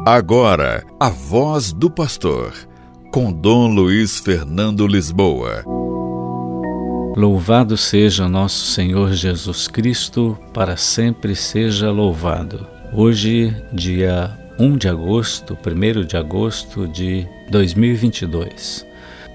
Agora, a voz do pastor, com Dom Luiz Fernando Lisboa. Louvado seja nosso Senhor Jesus Cristo, para sempre seja louvado. Hoje, dia 1 de agosto de 2022.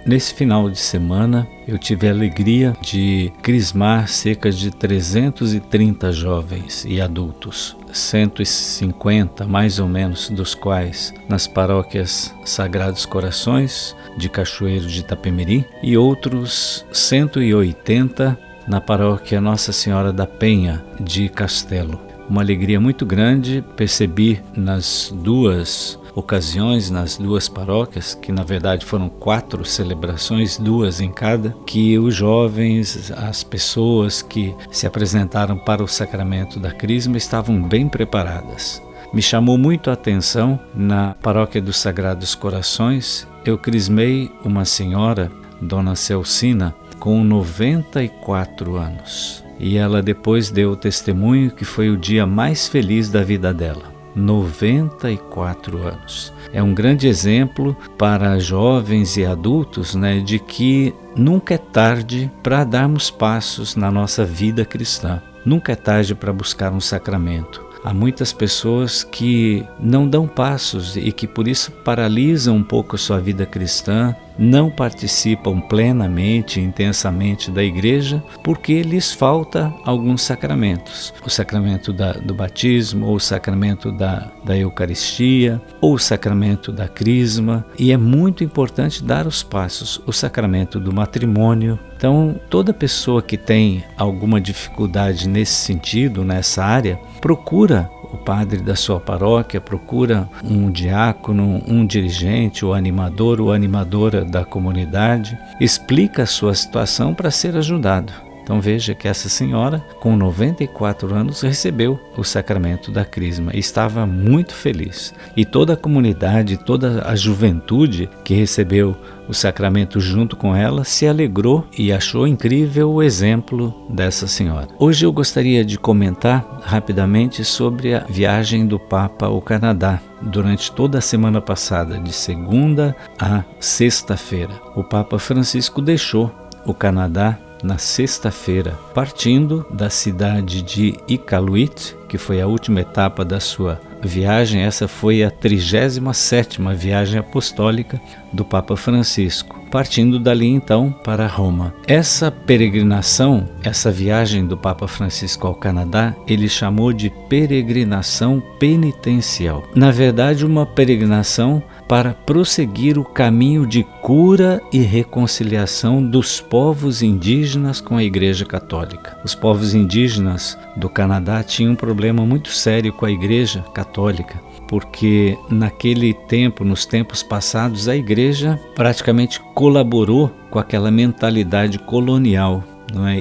Nesse final de semana, eu tive a alegria de crismar cerca de 330 jovens e adultos, 150 mais ou menos dos quais nas paróquias Sagrados Corações de Cachoeiro de Itapemirim e outros 180 na paróquia Nossa Senhora da Penha de Castelo. Uma alegria muito grande, percebi nas duas ocasiões, nas duas paróquias, que na verdade foram 4 celebrações, 2 em cada, que os jovens, as pessoas que se apresentaram para o sacramento da Crisma estavam bem preparadas. Me chamou muito a atenção, na paróquia dos Sagrados Corações, eu crismei uma senhora, Dona Celcina, com 94 anos. E ela depois deu o testemunho que foi o dia mais feliz da vida dela. 94 anos. É um grande exemplo para jovens e adultos, de que nunca é tarde para darmos passos na nossa vida cristã. Nunca é tarde para buscar um sacramento. Há muitas pessoas que não dão passos e que por isso paralisam um pouco a sua vida cristã, não participam plenamente, intensamente da igreja, porque lhes falta alguns sacramentos. O sacramento do batismo, ou o sacramento da Eucaristia, ou o sacramento da Crisma. E é muito importante dar os passos. O sacramento do matrimônio. Então, toda pessoa que tem alguma dificuldade nesse sentido, nessa área, procura o padre da sua paróquia, procura um diácono, um dirigente, o animador ou animadora da comunidade, explica a sua situação para ser ajudado. Então veja que essa senhora, com 94 anos, recebeu o sacramento da Crisma e estava muito feliz. E toda a comunidade, toda a juventude que recebeu o sacramento junto com ela se alegrou e achou incrível o exemplo dessa senhora. Hoje eu gostaria de comentar rapidamente sobre a viagem do Papa ao Canadá. Durante toda a semana passada, de segunda a sexta-feira, o Papa Francisco deixou o Canadá na sexta-feira, partindo da cidade de Iqaluit, que foi a última etapa da sua viagem. Essa foi a 37ª viagem apostólica do Papa Francisco, partindo dali então para Roma. Essa peregrinação, essa viagem do Papa Francisco ao Canadá, ele chamou de peregrinação penitencial. Na verdade, uma peregrinação para prosseguir o caminho de cura e reconciliação dos povos indígenas com a Igreja Católica. Os povos indígenas do Canadá tinham um problema muito sério com a Igreja Católica, porque naquele tempo, nos tempos passados, a Igreja praticamente colaborou com aquela mentalidade colonial.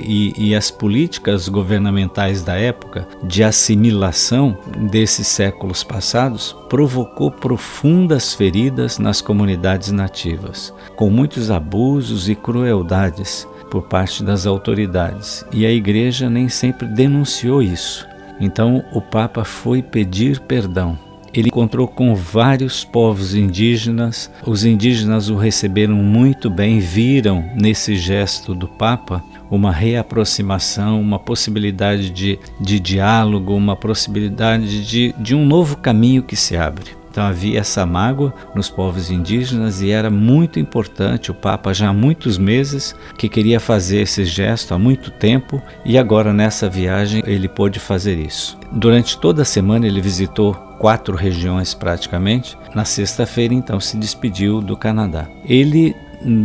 E as políticas governamentais da época de assimilação desses séculos passados provocou profundas feridas nas comunidades nativas, com muitos abusos e crueldades por parte das autoridades. E a igreja nem sempre denunciou isso. Então o Papa foi pedir perdão. Ele encontrou com vários povos indígenas. Os indígenas o receberam muito bem, viram nesse gesto do Papa uma reaproximação, uma possibilidade de diálogo, uma possibilidade de um novo caminho que se abre. Então havia essa mágoa nos povos indígenas e era muito importante. O Papa já há muitos meses que queria fazer esse gesto, há muito tempo, e agora nessa viagem ele pôde fazer isso. Durante toda a semana ele visitou 4 regiões praticamente. Na sexta-feira então se despediu do Canadá. Ele,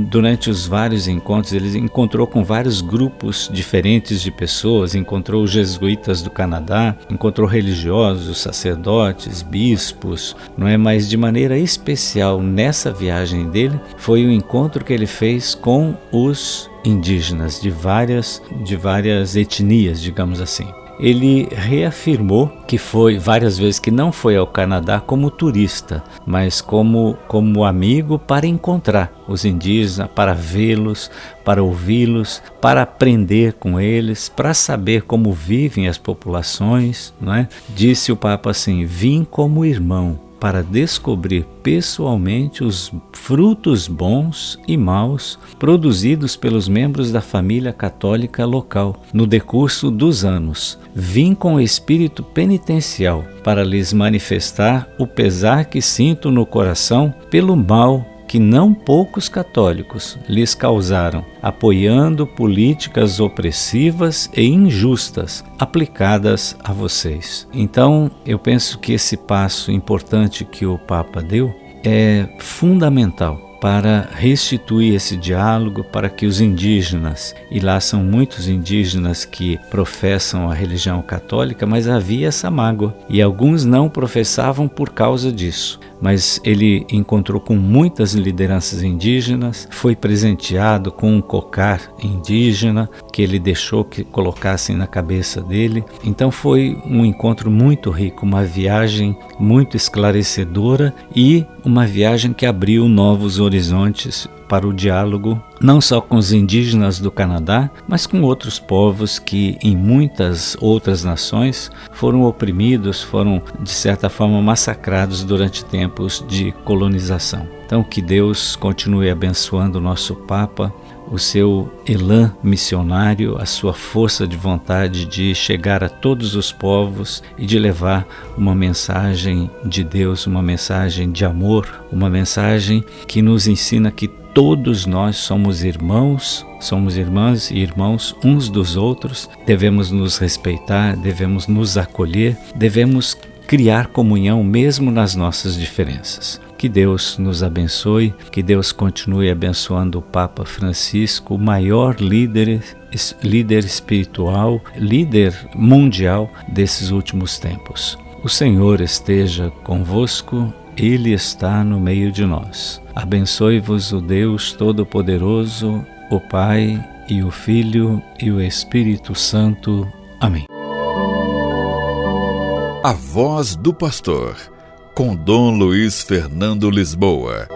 durante os vários encontros, ele encontrou com vários grupos diferentes de pessoas, encontrou os jesuítas do Canadá, encontrou religiosos, sacerdotes, bispos, mas de maneira especial nessa viagem dele foi o encontro que ele fez com os indígenas de várias etnias, digamos assim. Ele reafirmou que foi várias vezes que não foi ao Canadá como turista, mas como amigo para encontrar os indígenas, para vê-los, para ouvi-los, para aprender com eles, para saber como vivem as populações, não é? Disse o Papa assim: vim como irmão, para descobrir pessoalmente os frutos bons e maus produzidos pelos membros da família católica local no decurso dos anos. Vim com espírito penitencial para lhes manifestar o pesar que sinto no coração pelo mal que não poucos católicos lhes causaram, apoiando políticas opressivas e injustas aplicadas a vocês. Então, eu penso que esse passo importante que o Papa deu é fundamental para restituir esse diálogo, para que os indígenas, e lá são muitos indígenas que professam a religião católica, mas havia essa mágoa, e alguns não professavam por causa disso. Mas ele encontrou com muitas lideranças indígenas, foi presenteado com um cocar indígena que ele deixou que colocassem na cabeça dele. Então foi um encontro muito rico, uma viagem muito esclarecedora e uma viagem que abriu novos horizontes para o diálogo, não só com os indígenas do Canadá, mas com outros povos que em muitas outras nações foram oprimidos, foram de certa forma massacrados durante tempos de colonização. Então que Deus continue abençoando o nosso Papa, o seu elan missionário, a sua força de vontade de chegar a todos os povos e de levar uma mensagem de Deus, uma mensagem de amor, uma mensagem que nos ensina que todos nós somos irmãos, somos irmãs e irmãos uns dos outros, devemos nos respeitar, devemos nos acolher, devemos criar comunhão mesmo nas nossas diferenças. Que Deus nos abençoe, que Deus continue abençoando o Papa Francisco, o maior líder espiritual, líder mundial desses últimos tempos. O Senhor esteja convosco, Ele está no meio de nós. Abençoe-vos o Deus Todo-Poderoso, o Pai e o Filho e o Espírito Santo. Amém. A Voz do Pastor, com Dom Luiz Fernando Lisboa.